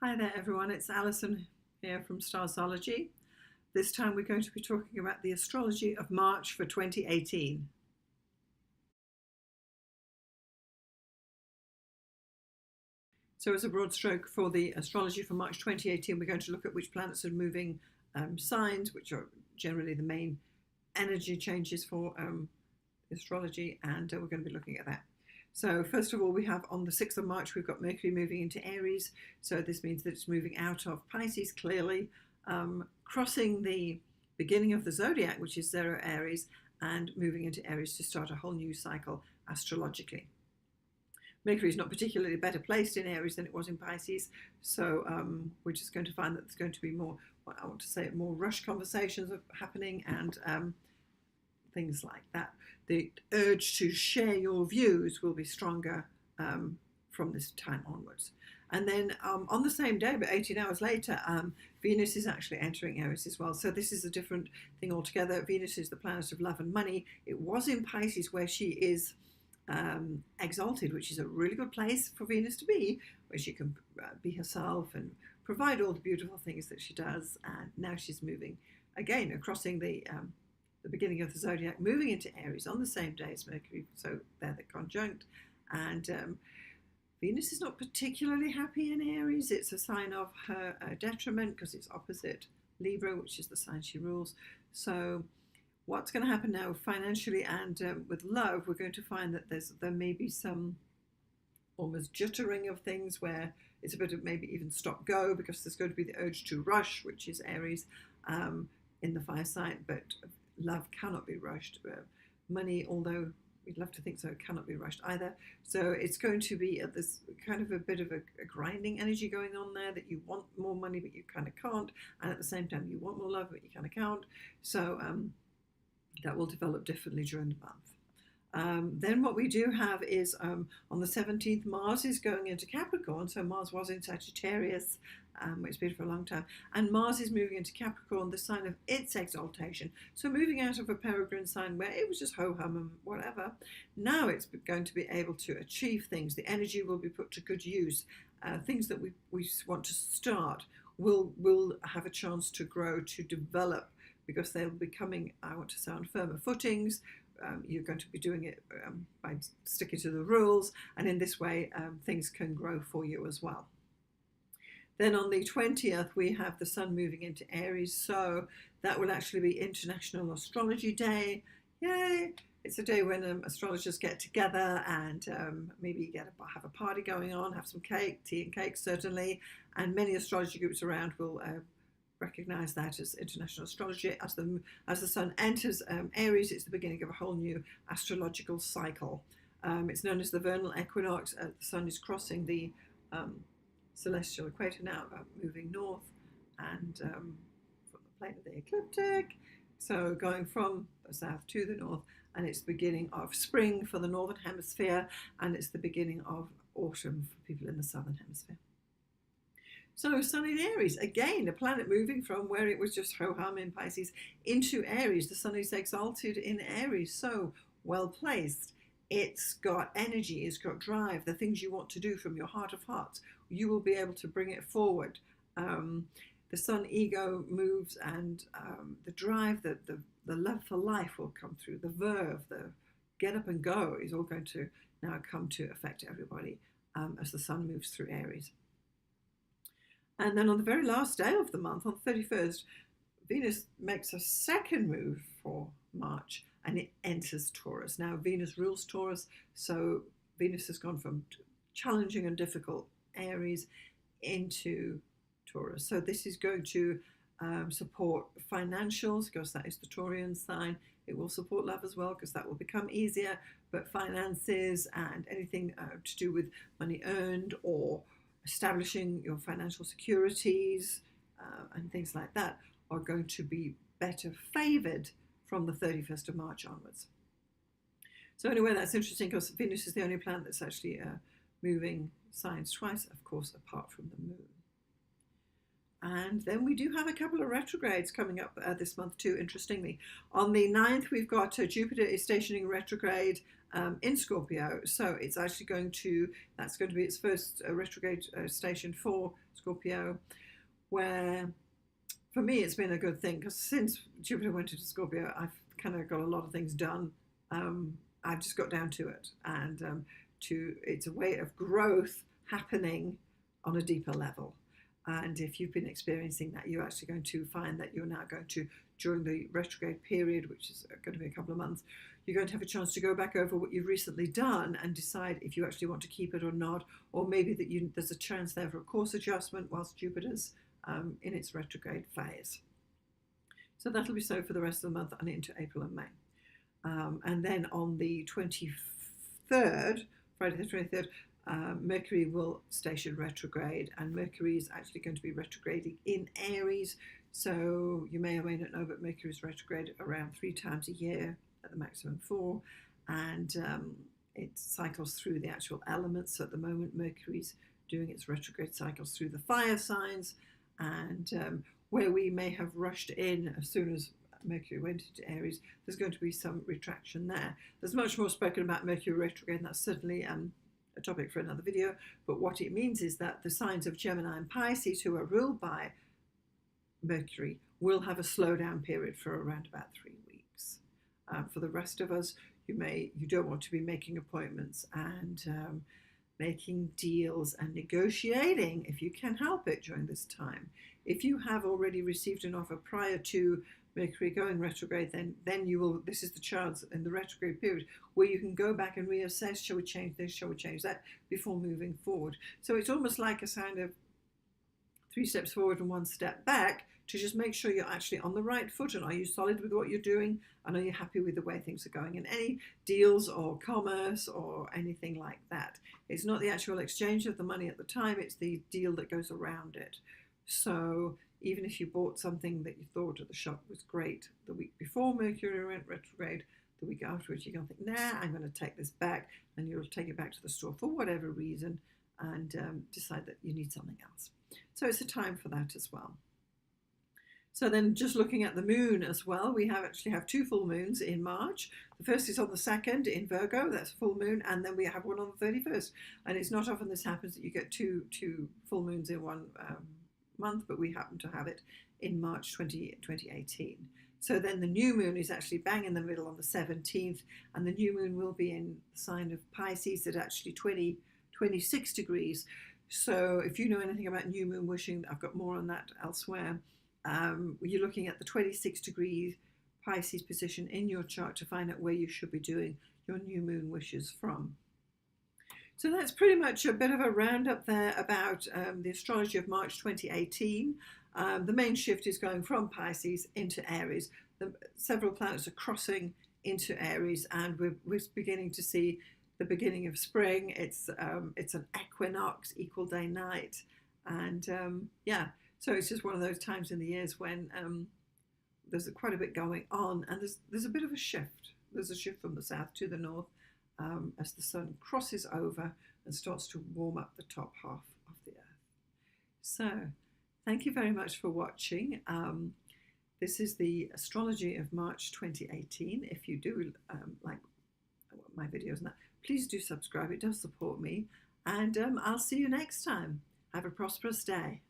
Hi there everyone, it's Alison here from Starzology. This time we're going to be talking about the Astrology of March for 2018. So as a broad stroke for the Astrology for March 2018, we're going to look at which planets are moving signs, which are generally the main energy changes for astrology, and we're going to be looking at that. So first of all, we have on the 6th of March, we've got Mercury moving into Aries. So this means that it's moving out of Pisces, clearly, crossing the beginning of the zodiac, which is 0 Aries, and moving into Aries to start a whole new cycle astrologically. Mercury is not particularly better placed in Aries than it was in Pisces. So we're just going to find that there's going to be more, I want to say, more rush conversations happening and things like that. The urge to share your views will be stronger from this time onwards. And then on the same day, but 18 hours later, Venus is actually entering Aries as well. So this is a different thing altogether. Venus is the planet of love and money. It was in Pisces where she is exalted, which is a really good place for Venus to be, where she can be herself and provide all the beautiful things that she does. And now she's moving again, crossing the beginning of the zodiac, moving into Aries on the same day as Mercury, so they're the conjunct. And Venus is not particularly happy in Aries. It's a sign of her detriment because it's opposite Libra, which is the sign she rules. So what's going to happen now financially and with love, we're going to find that there may be some almost juttering of things where it's a bit of maybe even stop go, because there's going to be the urge to rush, which is Aries in the fire sign, but love cannot be rushed. Money, although we'd love to think so, it cannot be rushed either. So it's going to be this kind of a bit of a grinding energy going on there, that you want more money but you kind of can't, and at the same time you want more love but you kind of can't. So that will develop differently during the month. Then what we do have is on the 17th, Mars is going into Capricorn. So Mars was in Sagittarius, it's been for a long time, and Mars is moving into Capricorn, the sign of its exaltation. So moving out of a peregrine sign where it was just ho-hum and whatever, now it's going to be able to achieve things. The energy will be put to good use. Things that we want to start will have a chance to grow, to develop, because they'll be coming, I want to say, on firmer footings. You're going to be doing it by sticking to the rules, and in this way things can grow for you as well. Then on the 20th, we have the Sun moving into Aries, so that will actually be International Astrology Day. Yay! It's a day when astrologers get together and maybe have a party going on, have some cake, tea and cake certainly, and many astrology groups around will recognize that as International Astrology. As the Sun enters Aries, it's the beginning of a whole new astrological cycle. It's known as the vernal equinox. The Sun is crossing the celestial equator now, moving north and from the plane of the ecliptic, so going from the south to the north, and it's the beginning of spring for the northern hemisphere, and it's the beginning of autumn for people in the southern hemisphere. So Sun in Aries, again, a planet moving from where it was just ho-hum in Pisces into Aries. The Sun is exalted in Aries, so well placed. It's got energy, it's got drive, the things you want to do from your heart of hearts. You will be able to bring it forward. The Sun ego moves, and the drive, the love for life will come through. The verve, the get up and go is all going to now come to affect everybody as the Sun moves through Aries. And then on the very last day of the month, on the 31st, Venus makes a second move for March, and it enters Taurus. Now, Venus rules Taurus, so Venus has gone from challenging and difficult Aries into Taurus. So this is going to support financials, because that is the Taurian sign. It will support love as well, because that will become easier, but finances and anything to do with money earned or establishing your financial securities and things like that are going to be better favored from the 31st of March onwards. So anyway, that's interesting, because Venus is the only planet that's actually moving signs twice, of course, apart from the moon. And then we do have a couple of retrogrades coming up this month too, interestingly. On the 9th, we've got Jupiter is stationing retrograde in Scorpio. So it's actually going to, that's going to be its first retrograde station for Scorpio, where for me it's been a good thing because since Jupiter went into Scorpio, I've kind of got a lot of things done. I've just got down to it, and it's a way of growth happening on a deeper level. And if you've been experiencing that, you're actually going to find that you're now going to, during the retrograde period, which is going to be a couple of months, you're going to have a chance to go back over what you've recently done and decide if you actually want to keep it or not, or maybe that there's a chance there for a course adjustment whilst Jupiter's in its retrograde phase. So that'll be so for the rest of the month and into April and May. And then on the 23rd, Friday the 23rd, Mercury will station retrograde, and Mercury is actually going to be retrograding in Aries. So you may or may not know, but Mercury is retrograde around 3 times a year, at the maximum 4, and it cycles through the actual elements. So at the moment, Mercury's doing its retrograde cycles through the fire signs, and where we may have rushed in as soon as Mercury went into Aries, there's going to be some retraction there. There's much more spoken about Mercury retrograde, and that's certainly a topic for another video, but what it means is that the signs of Gemini and Pisces, who are ruled by Mercury, will have a slowdown period for around about 3 weeks. For the rest of us, you don't want to be making appointments and making deals and negotiating if you can help it during this time. If you have already received an offer prior to Mercury going retrograde, then you will, this is the chance in the retrograde period where you can go back and reassess, shall we change this, shall we change that, before moving forward. So it's almost like a kind of 3 steps forward and 1 step back to just make sure you're actually on the right foot, and are you solid with what you're doing, and are you happy with the way things are going, and any deals or commerce or anything like that. It's not the actual exchange of the money at the time, it's the deal that goes around it. So even if you bought something that you thought at the shop was great the week before Mercury went retrograde, the week afterwards you're going to think, nah, I'm going to take this back, and you'll take it back to the store for whatever reason and decide that you need something else. So it's a time for that as well. So then just looking at the moon as well, we actually have 2 full moons in March. The first is on the 2nd in Virgo, that's a full moon, and then we have one on the 31st. And it's not often this happens that you get two full moons in one month, but we happen to have it in March 2018. So then the new moon is actually bang in the middle on the 17th, and the new moon will be in the sign of Pisces at actually 26 degrees. So if you know anything about new moon wishing, I've got more on that elsewhere. You're looking at the 26 degree Pisces position in your chart to find out where you should be doing your new moon wishes from. So that's pretty much a bit of a roundup there about the Astrology of March 2018. The main shift is going from Pisces into Aries. Several planets are crossing into Aries, and we're beginning to see the beginning of spring. It's an equinox, equal day night, and yeah. So it's just one of those times in the years when there's quite a bit going on, and there's a bit of a shift. There's a shift from the south to the north as the sun crosses over and starts to warm up the top half of the earth. So thank you very much for watching. This is the Astrology of March 2018. If you do like my videos and that, please do subscribe. It does support me. And I'll see you next time. Have a prosperous day.